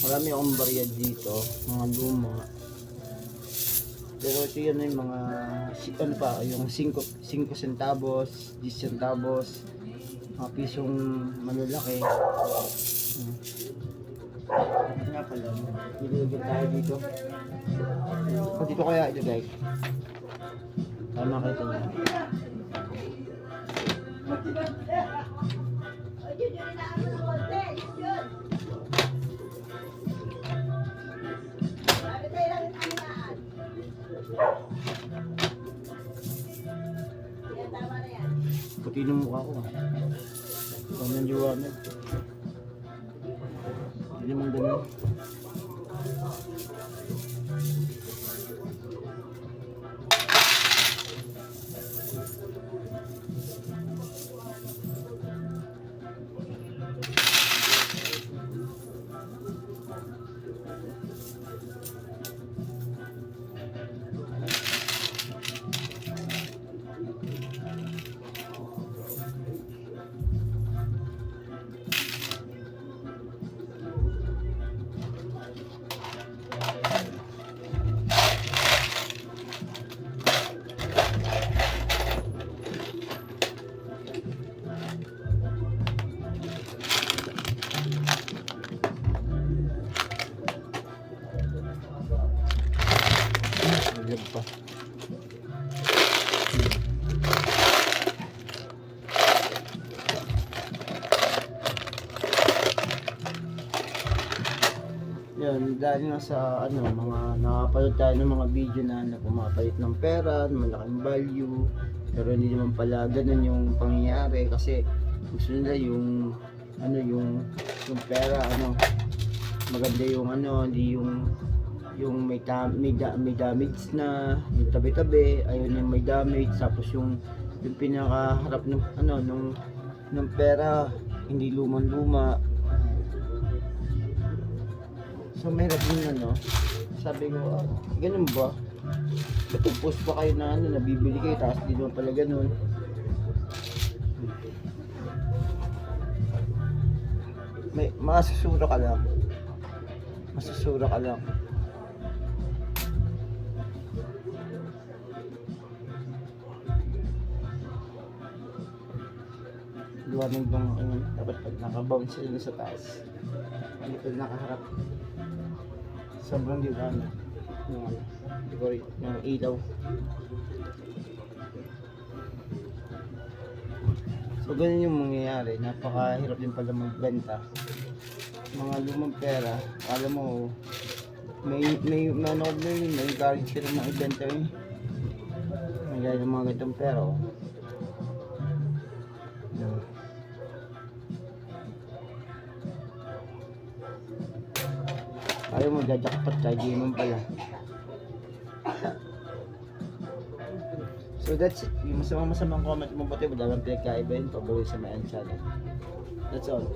Marami akong barya dito, mga luma. Pero ito yan yung mga, ano pa, yung 5 centavos, 10 centavos, mga pisong malalaki. Nga pala, nilagyan tayo dito. Dito kaya ito guys. Para makita nyo. Puti ng mukha ko ah. Ganyan liwanag. Hindi naman ganun. Lag pa. Yan, dahil nga sa mga nakapanood tayo ng mga video na pumapalit ng pera, malaking value, pero hindi naman pala ganun yung pangyayari kasi gusto nila yung pera maganda yung hindi yung may damage na yung tabi-tabi, ayun yung may damage, tapos yung pinakaharap ng pera hindi lumang-luma. So mahirap din sabi ko, ganun ba? Post pa kayo na nabibili kayo tapos di naman pala ganun. May masusura ka lang. Liwanag ng dapat pag nakabounce sila sa taas. Hindi pag nakaharap. Sobrang liwanag ng ilaw. So ganun yung mangyayari. Napakahirap din pala magbenta. Mga lumang pera, alam mo, may manood na yun, may encourage sila ng ibenta yun. May ng mga ganitong pera. Ayaw mo, jajakpat ka, di naman pala. So that's it. Yung masamang comment mo ba ito, madamang pinagkaiba yun, pabalik sa my channel. That's all.